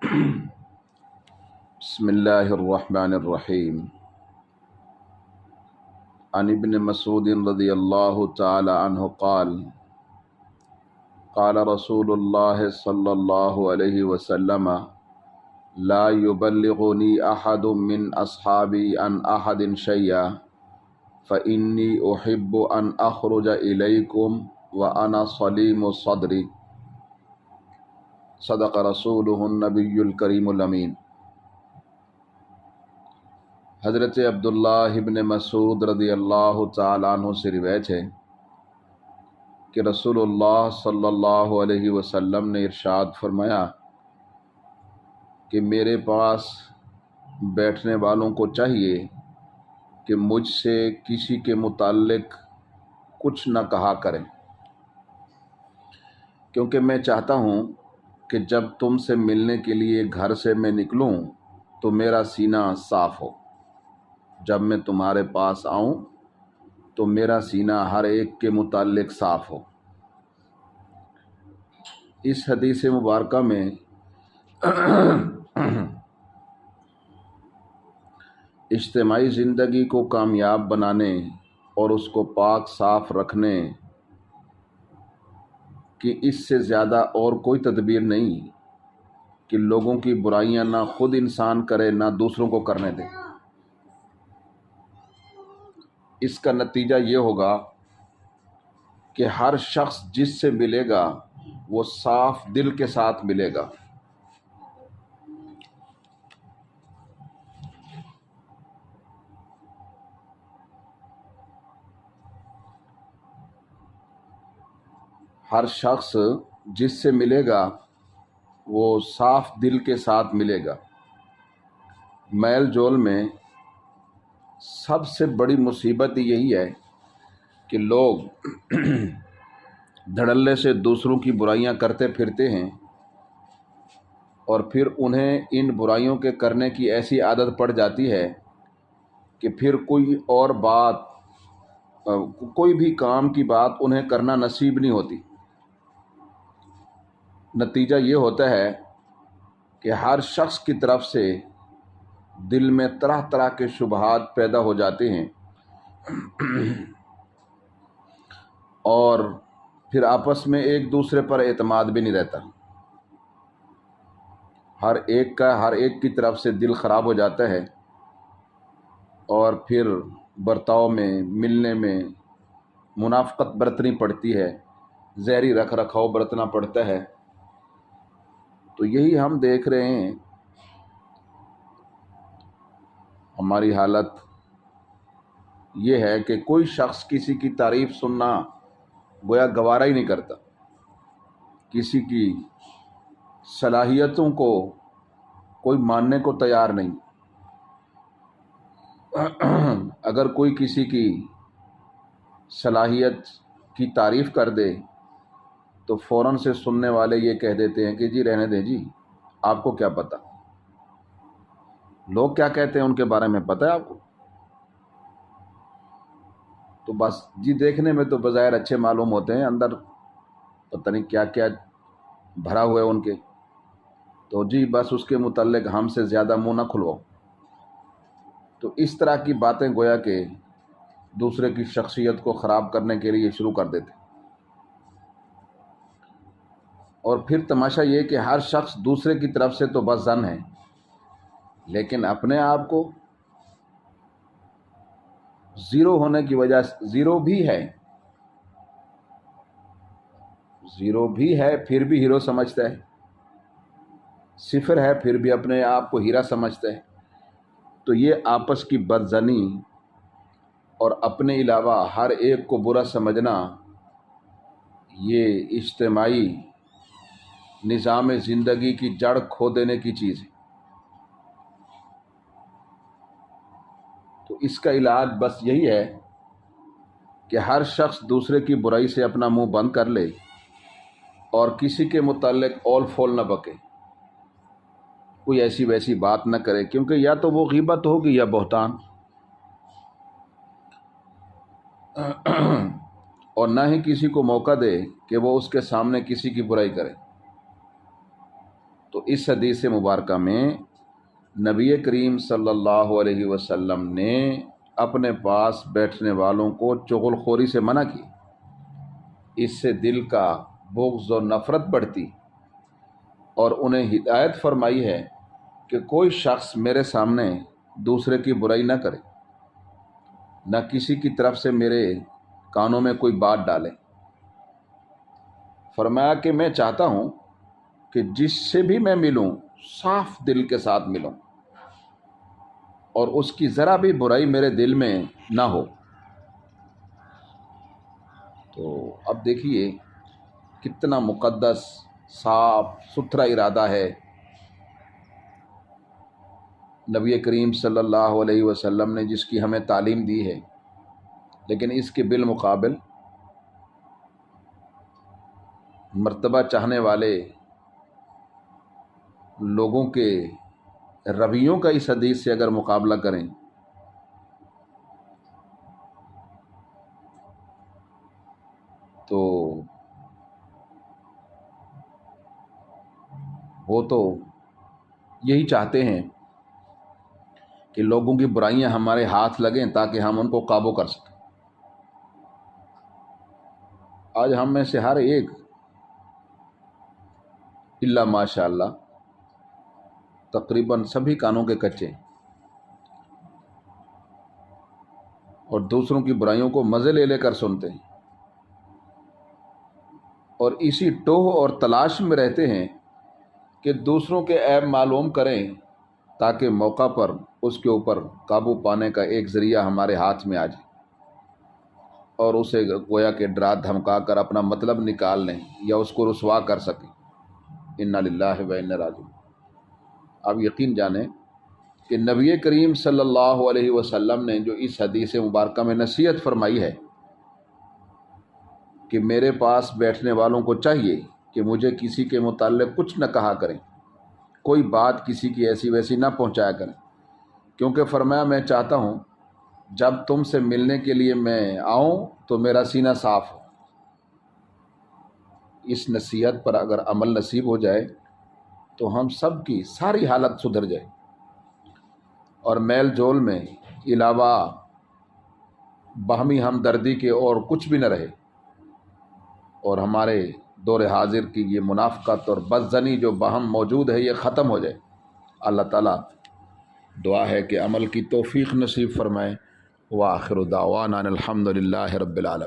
بسم اللہ الرحمن الرحیم عن ابن مسعود رضی اللہ تعالی عنہ قال قال رسول اللہ صلی اللہ علیہ وسلم لا يبلغني احد من اصحابي عن احد شيئا فإني احب ان اخرج اليكم وانا صليم صدري صدق رسوله النبی الکریم الامین۔ حضرت عبداللہ ابن مسعود رضی اللہ تعالیٰ عنہ سے روایت ہے کہ رسول اللہ صلی اللہ علیہ وسلم نے ارشاد فرمایا کہ میرے پاس بیٹھنے والوں کو چاہیے کہ مجھ سے کسی کے متعلق کچھ نہ کہا کریں، کیونکہ میں چاہتا ہوں کہ جب تم سے ملنے کے لیے گھر سے میں نکلوں تو میرا سینہ صاف ہو، جب میں تمہارے پاس آؤں تو میرا سینہ ہر ایک کے متعلق صاف ہو۔ اس حدیث مبارکہ میں اجتماعی زندگی کو کامیاب بنانے اور اس کو پاک صاف رکھنے کی اس سے زیادہ اور کوئی تدبیر نہیں کہ لوگوں کی برائیاں نہ خود انسان کرے نہ دوسروں کو کرنے دے۔ اس کا نتیجہ یہ ہوگا کہ ہر شخص جس سے ملے گا وہ صاف دل کے ساتھ ملے گا۔ ہر شخص جس سے ملے گا وہ صاف دل کے ساتھ ملے گا۔ میل جول میں سب سے بڑی مصیبت یہی ہے کہ لوگ دھڑلے سے دوسروں کی برائیاں کرتے پھرتے ہیں اور پھر انہیں ان برائیوں کے کرنے کی ایسی عادت پڑ جاتی ہے کہ پھر کوئی بھی کام کی بات انہیں کرنا نصیب نہیں ہوتی۔ نتیجہ یہ ہوتا ہے کہ ہر شخص کی طرف سے دل میں طرح طرح کے شبہات پیدا ہو جاتے ہیں اور پھر آپس میں ایک دوسرے پر اعتماد بھی نہیں رہتا۔ ہر ایک کی طرف سے دل خراب ہو جاتا ہے اور پھر برتاؤ میں ملنے میں منافقت برتنی پڑتی ہے، زہری رکھ رکھاؤ برتنا پڑتا ہے۔ تو یہی ہم دیکھ رہے ہیں، ہماری حالت یہ ہے کہ کوئی شخص کسی کی تعریف سننا گویا گوارا ہی نہیں کرتا، کسی کی صلاحیتوں کو کوئی ماننے کو تیار نہیں۔ اگر کوئی کسی کی صلاحیت کی تعریف کر دے تو فوراً سے سننے والے یہ کہہ دیتے ہیں کہ جی رہنے دیں جی، آپ کو کیا پتہ، لوگ کیا کہتے ہیں ان کے بارے میں پتہ ہے آپ کو؟ تو بس جی دیکھنے میں تو بظاہر اچھے معلوم ہوتے ہیں، اندر پتہ نہیں کیا کیا بھرا ہوا ہے ان کے، تو جی بس اس کے متعلق ہم سے زیادہ منہ نہ کھلواؤ۔ تو اس طرح کی باتیں گویا کہ دوسرے کی شخصیت کو خراب کرنے کے لیے شروع کر دیتے، اور پھر تماشا یہ کہ ہر شخص دوسرے کی طرف سے تو بس ظن ہے، لیکن اپنے آپ کو زیرو ہونے کی وجہ سے زیرو بھی ہے پھر بھی ہیرو سمجھتا ہے، صفر ہے پھر بھی اپنے آپ کو ہیرا سمجھتا ہے۔ تو یہ آپس کی بدظنی اور اپنے علاوہ ہر ایک کو برا سمجھنا، یہ اجتماعی نظام زندگی کی جڑ کھو دینے کی چیز ہے۔ تو اس کا علاج بس یہی ہے کہ ہر شخص دوسرے کی برائی سے اپنا منہ بند کر لے اور کسی کے متعلق اول فول نہ بکے، کوئی ایسی ویسی بات نہ کرے، کیونکہ یا تو وہ غیبت ہوگی یا بہتان، اور نہ ہی کسی کو موقع دے کہ وہ اس کے سامنے کسی کی برائی کرے۔ تو اس حدیث مبارکہ میں نبی کریم صلی اللہ علیہ وسلم نے اپنے پاس بیٹھنے والوں کو چغل خوری سے منع کی، اس سے دل کا بغض و نفرت بڑھتی، اور انہیں ہدایت فرمائی ہے کہ کوئی شخص میرے سامنے دوسرے کی برائی نہ کرے، نہ کسی کی طرف سے میرے کانوں میں کوئی بات ڈالے۔ فرمایا کہ میں چاہتا ہوں کہ جس سے بھی میں ملوں صاف دل کے ساتھ ملوں، اور اس کی ذرا بھی برائی میرے دل میں نہ ہو۔ تو اب دیکھیے کتنا مقدس صاف ستھرا ارادہ ہے نبی کریم صلی اللہ علیہ وسلم نے جس کی ہمیں تعلیم دی ہے، لیکن اس کے بالمقابل مرتبہ چاہنے والے لوگوں کے رویوں کا اس حدیث سے اگر مقابلہ کریں تو وہ تو یہی چاہتے ہیں کہ لوگوں کی برائیاں ہمارے ہاتھ لگیں تاکہ ہم ان کو قابو کر سکیں۔ آج ہم میں سے ہر ایک الا ماشاء اللہ تقریباً سبھی کانوں کے کچے ہیں، اور دوسروں کی برائیوں کو مزے لے لے کر سنتے ہیں، اور اسی ٹوہ اور تلاش میں رہتے ہیں کہ دوسروں کے عیب معلوم کریں تاکہ موقع پر اس کے اوپر قابو پانے کا ایک ذریعہ ہمارے ہاتھ میں آ جائے، اور اسے گویا کہ ڈرا دھمکا کر اپنا مطلب نکال لیں یا اس کو رسوا کر سکیں۔ انا للہ و انا راجعون۔ آپ یقین جانیں کہ نبی کریم صلی اللہ علیہ وسلم نے جو اس حدیث مبارکہ میں نصیحت فرمائی ہے کہ میرے پاس بیٹھنے والوں کو چاہیے کہ مجھے کسی کے متعلق کچھ نہ کہا کریں، کوئی بات کسی کی ایسی ویسی نہ پہنچایا کریں، کیونکہ فرمایا میں چاہتا ہوں جب تم سے ملنے کے لیے میں آؤں تو میرا سینہ صاف ہو۔ اس نصیحت پر اگر عمل نصیب ہو جائے تو ہم سب کی ساری حالت سدھر جائے، اور میل جول میں علاوہ باہمی ہمدردی کے اور کچھ بھی نہ رہے، اور ہمارے دور حاضر کی یہ منافقت اور بدظنی جو باہم موجود ہے یہ ختم ہو جائے۔ اللہ تعالیٰ دعا ہے کہ عمل کی توفیق نصیب فرمائے۔ وآخر دعوانا ان الحمد للہ رب العالمین۔